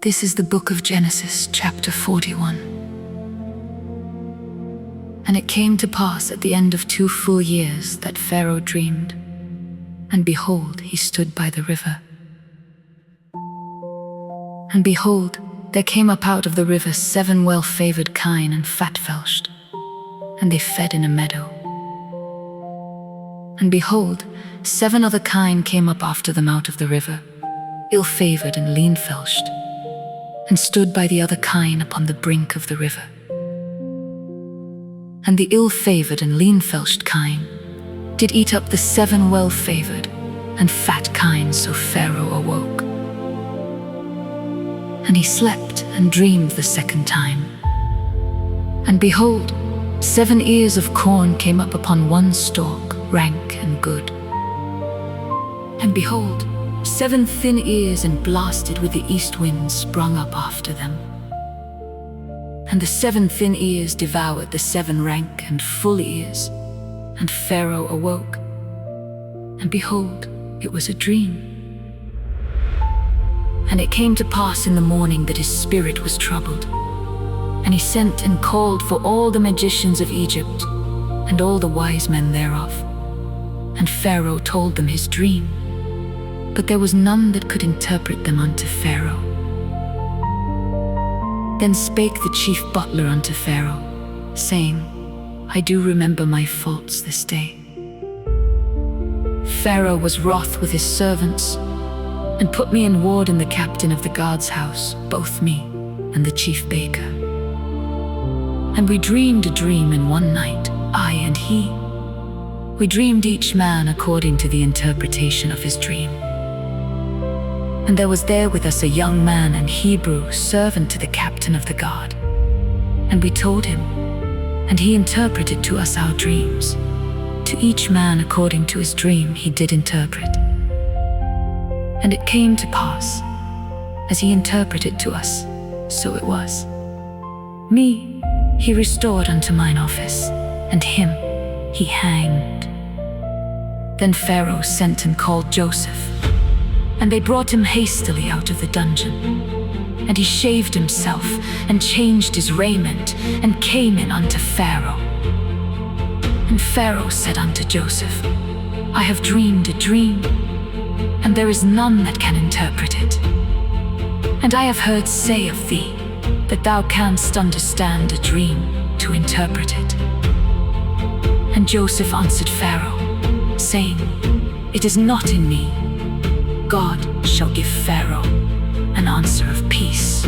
This is the book of Genesis, chapter 41. And it came to pass at the end of 2 full years that Pharaoh dreamed, and behold, he stood by the river. And behold, there came up out of the river 7 well-favored kine and fat-felshed, and they fed in a meadow. And behold, 7 other kine came up after them out of the river, ill-favored and lean-felshed, and stood by the other kine upon the brink of the river. And the ill-favored and lean-felshed kine did eat up the 7 well-favored and fat kine, so Pharaoh awoke. And he slept and dreamed the second time. And behold, 7 ears of corn came up upon one stalk, rank and good. And behold, 7 thin ears and blasted with the east wind sprung up after them. And the 7 thin ears devoured the 7 rank and full ears, and Pharaoh awoke. And behold, it was a dream. And it came to pass in the morning that his spirit was troubled. And he sent and called for all the magicians of Egypt, and all the wise men thereof. And Pharaoh told them his dream, but there was none that could interpret them unto Pharaoh. Then spake the chief butler unto Pharaoh, saying, I do remember my faults this day. Pharaoh was wroth with his servants, and put me in ward in the captain of the guard's house, both me and the chief baker. And we dreamed a dream in one night, I and he. We dreamed each man according to the interpretation of his dream. And there was there with us a young man, an Hebrew, servant to the captain of the guard. And we told him, and he interpreted to us our dreams. To each man according to his dream he did interpret. And it came to pass, as he interpreted to us, so it was. Me he restored unto mine office, and him he hanged. Then Pharaoh sent and called Joseph, and they brought him hastily out of the dungeon. And he shaved himself, and changed his raiment, and came in unto Pharaoh. And Pharaoh said unto Joseph, I have dreamed a dream, and there is none that can interpret it. And I have heard say of thee, that thou canst understand a dream to interpret it. And Joseph answered Pharaoh, saying, It is not in me. God shall give Pharaoh an answer of peace.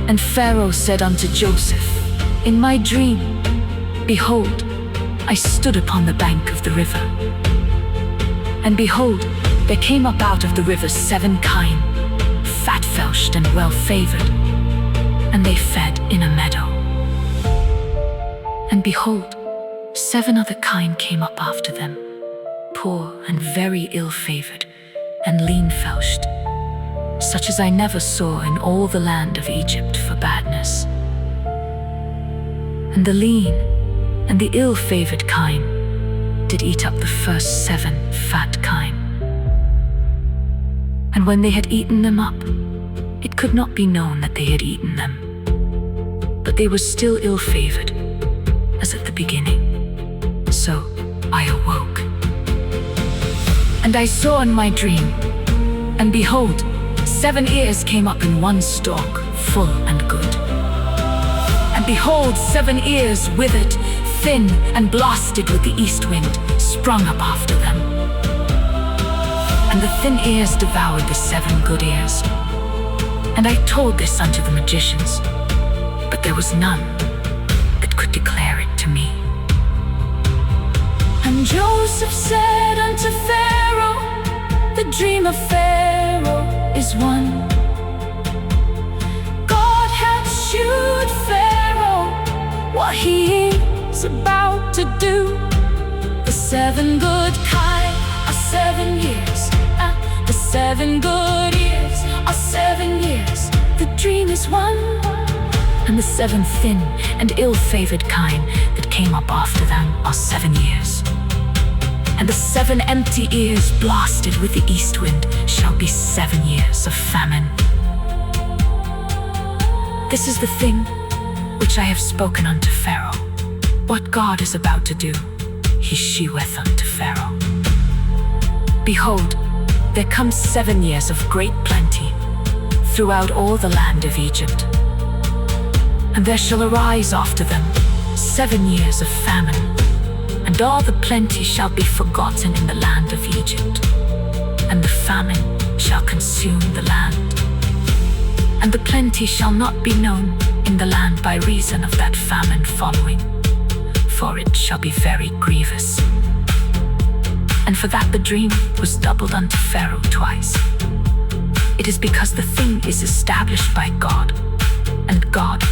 And Pharaoh said unto Joseph, In my dream, behold, I stood upon the bank of the river. And behold, there came up out of the river 7 kine, fat-felshed and well-favored, and they fed in a meadow. And behold, 7 other kine came up after them, poor and very ill-favored, and lean-felshed, such as I never saw in all the land of Egypt for badness. And the lean and the ill-favored kine did eat up the first 7 fat kine. And when they had eaten them up, it could not be known that they had eaten them, but they were still ill-favored, as at the beginning. So I awoke. And I saw in my dream, and behold, 7 ears came up in one stalk, full and good. And behold, 7 ears withered, thin, and blasted with the east wind, sprung up after them. And the thin ears devoured the 7 good ears. And I told this unto the magicians, but there was none that could declare it to me. And Joseph said unto Pharaoh, The dream of Pharaoh is one. God hath shewed Pharaoh what he is about to do. The 7 good kine are 7 years, the 7 good ears are 7 years. The dream is one. And the 7 thin and ill-favored kine that came up after them are 7 years. And the 7 empty ears blasted with the east wind shall be 7 years of famine. This is the thing which I have spoken unto Pharaoh. What God is about to do, he sheweth unto Pharaoh. Behold, there come 7 years of great plenty throughout all the land of Egypt. And there shall arise after them 7 years of famine, and all the plenty shall be forgotten in the land of Egypt, and the famine shall consume the land. And the plenty shall not be known in the land by reason of that famine following, for it shall be very grievous. And for that the dream was doubled unto Pharaoh twice. It is because the thing is established by God, and God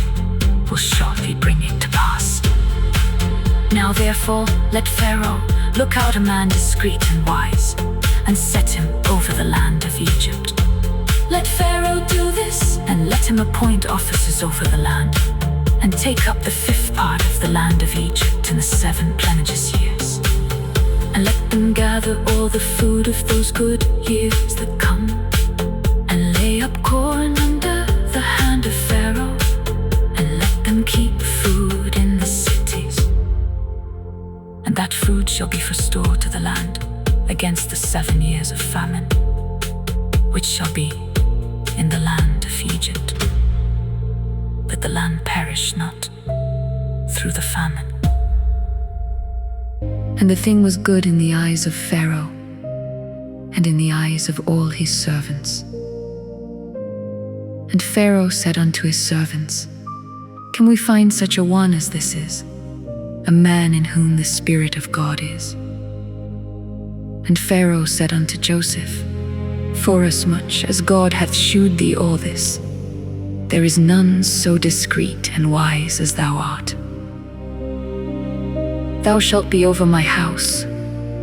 will shortly bring it to pass. Now therefore let Pharaoh look out a man discreet and wise, and set him over the land of Egypt. Let Pharaoh do this, and let him appoint officers over the land, and take up the 5th part of the land of Egypt in the 7 plenteous years. And let them gather all the food of those good years that come, and lay up corn under the hand of Pharaoh, and let them keep food in the cities. And that food shall be for store to the land against the 7 years of famine, which shall be in the land of Egypt, that the land perish not through the famine. And the thing was good in the eyes of Pharaoh, and in the eyes of all his servants. And Pharaoh said unto his servants, Can we find such a one as this is, a man in whom the Spirit of God is? And Pharaoh said unto Joseph, Forasmuch as God hath shewed thee all this, there is none so discreet and wise as thou art. Thou shalt be over my house,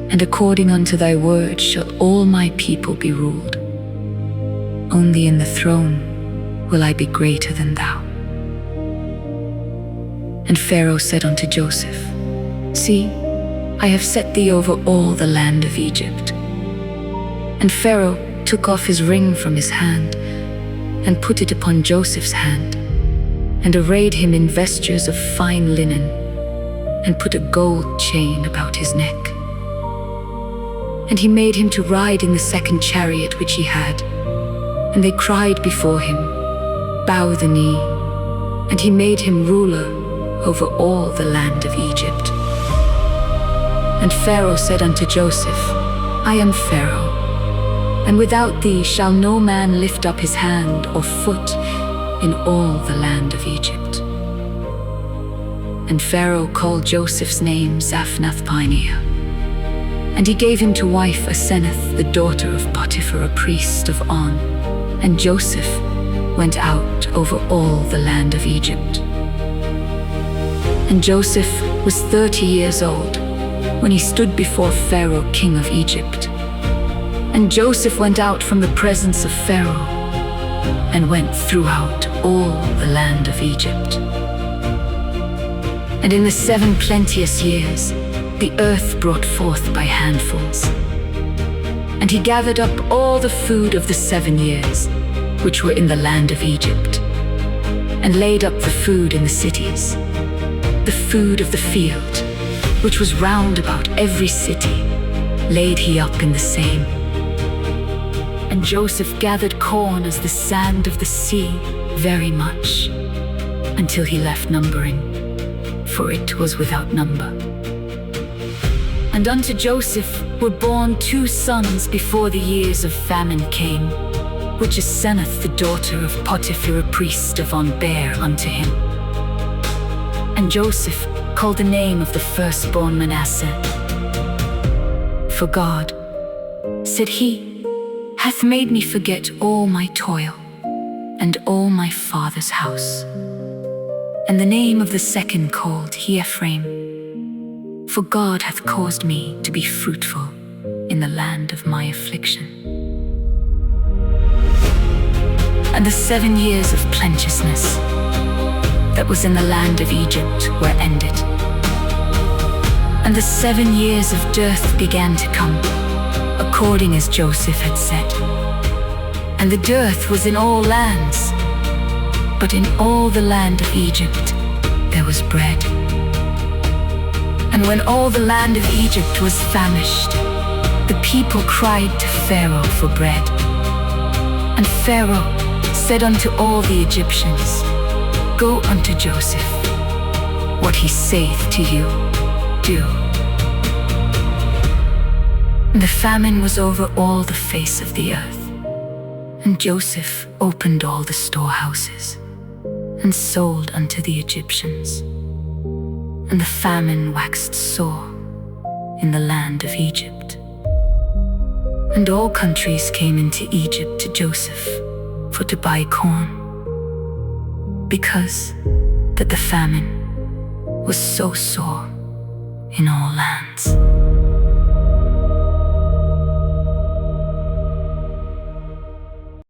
and according unto thy word shall all my people be ruled. Only in the throne will I be greater than thou. And Pharaoh said unto Joseph, See, I have set thee over all the land of Egypt. And Pharaoh took off his ring from his hand, and put it upon Joseph's hand, and arrayed him in vestures of fine linen, and put a gold chain about his neck. And he made him to ride in the 2nd chariot which he had. And they cried before him, Bow the knee. And he made him ruler over all the land of Egypt. And Pharaoh said unto Joseph, I am Pharaoh, and without thee shall no man lift up his hand or foot in all the land of Egypt. And Pharaoh called Joseph's name Zaphnath-Paneah. And he gave him to wife Asenath, the daughter of Potiphar, a priest of On. And Joseph went out over all the land of Egypt. And Joseph was 30 years old when he stood before Pharaoh, king of Egypt. And Joseph went out from the presence of Pharaoh, and went throughout all the land of Egypt. And in the 7 plenteous years, the earth brought forth by handfuls. And he gathered up all the food of the 7 years, which were in the land of Egypt, and laid up the food in the cities, the food of the field, which was round about every city, laid he up in the same. And Joseph gathered corn as the sand of the sea, very much, until he left numbering, for it was without number. And unto Joseph were born 2 sons before the years of famine came, which Asenath, the daughter of Potiphar, a priest of On, bare unto him. And Joseph called the name of the firstborn Manasseh. For God, said he, hath made me forget all my toil, and all my father's house. And the name of the second called he Ephraim, for God hath caused me to be fruitful in the land of my affliction. And the 7 years of plenteousness that was in the land of Egypt were ended. And the 7 years of dearth began to come, according as Joseph had said. And the dearth was in all lands, But in all the land of Egypt there was bread. And when all the land of Egypt was famished, the people cried to Pharaoh for bread. And Pharaoh said unto all the Egyptians, Go unto Joseph, what he saith to you, do. And the famine was over all the face of the earth. And Joseph opened all the storehouses, and sold unto the Egyptians. And the famine waxed sore in the land of Egypt. And all countries came into Egypt to Joseph for to buy corn, because that the famine was so sore in all lands.